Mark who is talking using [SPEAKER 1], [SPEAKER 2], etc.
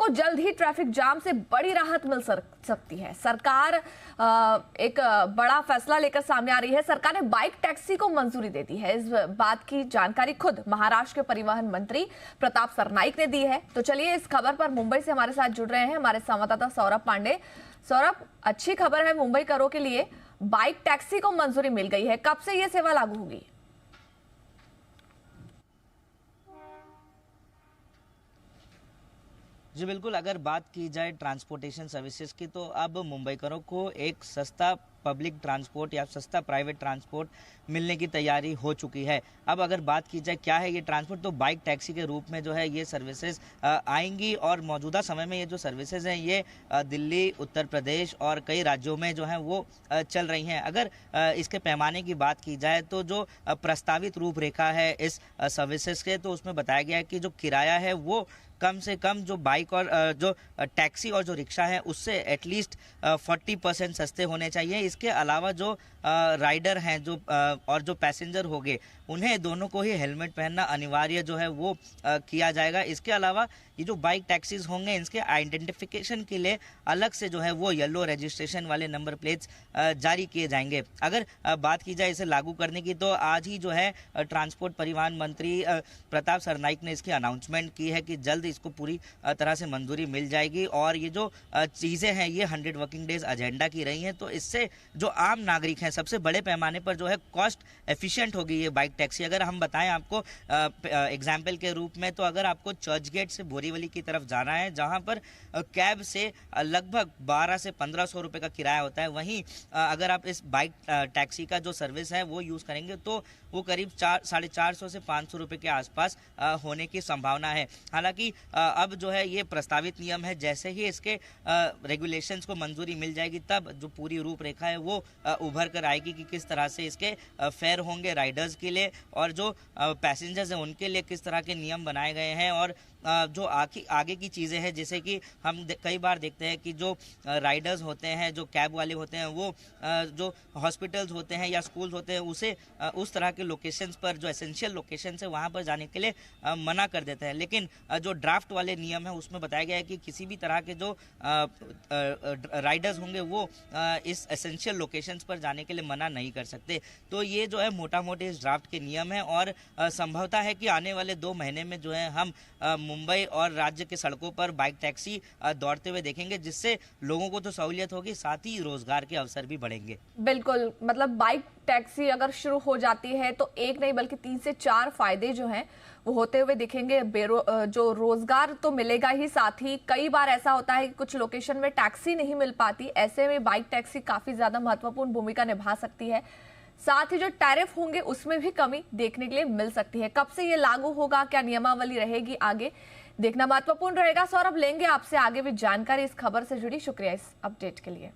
[SPEAKER 1] जल्द ही traffic jam से बड़ी राहत मिल सकती है। सरकार एक बड़ा फैसला लेकर सामने आ रही है। सरकार ने बाइक टैक्सी को मंजूरी दे दी है। इस बात की जानकारी खुद महाराष्ट्र के परिवहन मंत्री प्रताप सरनाईक ने दी है। तो चलिए इस खबर पर मुंबई से हमारे साथ जुड़ रहे हैं हमारे संवाददाता सौरभ पांडे। सौरभ, अच्छी खबर है मुंबई करों के लिए, बाइक टैक्सी को मंजूरी मिल गई है। कब से यह सेवा लागू होगी?
[SPEAKER 2] जी बिल्कुल, अगर बात की जाए ट्रांसपोर्टेशन सर्विसेज की तो अब मुंबईकरों को एक सस्ता पब्लिक ट्रांसपोर्ट या सस्ता प्राइवेट ट्रांसपोर्ट मिलने की तैयारी हो चुकी है। अब अगर बात की जाए क्या है ये ट्रांसपोर्ट, तो बाइक टैक्सी के रूप में जो है ये सर्विसेज आएंगी और मौजूदा समय में ये जो सर्विसेज हैं ये दिल्ली, उत्तर प्रदेश और कई राज्यों में जो है वो चल रही हैं। अगर इसके पैमाने की बात की जाए तो जो प्रस्तावित रूपरेखा है इस सर्विसेज के, तो उसमें बताया गया है कि जो किराया है वो कम से कम जो बाइक और जो टैक्सी और जो रिक्शा है उससे एटलीस्ट 40% सस्ते होने चाहिए। इसके अलावा जो राइडर हैं जो और जो पैसेंजर होंगे उन्हें दोनों को ही हेलमेट पहनना अनिवार्य जो है वो किया जाएगा। इसके अलावा ये जो बाइक टैक्सीज होंगे इसके आइडेंटिफिकेशन के लिए अलग से जो है वो येलो रजिस्ट्रेशन वाले नंबर प्लेट्स जारी किए जाएंगे। अगर बात की जाए इसे लागू करने की तो आज ही जो है ट्रांसपोर्ट परिवहन मंत्री प्रताप सरनाईक ने इसकी अनाउंसमेंट की है कि जल्द इसको पूरी तरह से मंजूरी मिल जाएगी और ये जो चीज़ें हैं ये 100 वर्किंग डेज एजेंडा की रही हैं। तो इससे जो आम नागरिक हैं सबसे बड़े पैमाने पर जो है कॉस्ट एफिशिएंट होगी ये बाइक टैक्सी। अगर हम बताएं आपको एग्जाम्पल के रूप में, तो अगर आपको चर्च गेट से बोरीवली की तरफ जाना है जहां पर कैब से लगभग 1200 से 1500 रुपये का किराया होता है, वहीं अगर आप इस बाइक टैक्सी का जो सर्विस है वो यूज़ करेंगे तो वो करीब 450 से 500 रुपये के आसपास होने की संभावना है। हालांकि अब जो है ये प्रस्तावित नियम है, जैसे ही इसके रेगुलेशंस को मंजूरी मिल जाएगी तब जो पूरी रूपरेखा है वो उभर कर आएगी कि किस तरह से इसके फेयर होंगे राइडर्स के लिए और जो पैसेंजर्स हैं उनके लिए किस तरह के नियम बनाए गए हैं। और जो आगे की चीज़ें हैं जैसे कि हम कई बार देखते हैं कि जो राइडर्स होते हैं, जो कैब वाले होते हैं, वो जो हॉस्पिटल्स होते हैं या स्कूल्स होते हैं उसे उस तरह के लोकेशंस पर, जो एसेंशियल लोकेशंस है वहाँ पर जाने के लिए मना कर देते हैं। लेकिन जो ड्राफ्ट वाले नियम है उसमें बताया गया है कि किसी भी तरह के जो राइडर्स होंगे वो इस एसेंशियल लोकेशंस पर जाने के लिए मना नहीं कर सकते। तो ये जो है मोटा मोटी इस ड्राफ्ट के नियम है और संभवतः है कि आने वाले 2 महीने में जो है हम मुंबई और राज्य के सड़कों पर बाइक टैक्सी दौड़ते हुए देखेंगे, जिससे लोगों को तो सहूलियत होगी, साथ ही रोजगार के अवसर भी बढ़ेंगे।
[SPEAKER 1] बिल्कुल, मतलब बाइक टैक्सी अगर शुरू हो जाती है तो एक नहीं बल्कि 3 से 4 फायदे जो हैं वो होते हुए दिखेंगे। जो रोजगार तो मिलेगा ही, साथ ही कई बार ऐसा होता है कि कुछ लोकेशन में टैक्सी नहीं मिल पाती, ऐसे में बाइक टैक्सी काफी ज्यादा महत्वपूर्ण भूमिका निभा सकती है। साथ ही जो टैरिफ होंगे उसमें भी कमी देखने के लिए मिल सकती है। कब से ये लागू होगा, क्या नियमावली रहेगी, आगे देखना महत्वपूर्ण रहेगा। सौरभ, लेंगे आपसे आगे भी जानकारी इस खबर से जुड़ी। शुक्रिया इस अपडेट के लिए।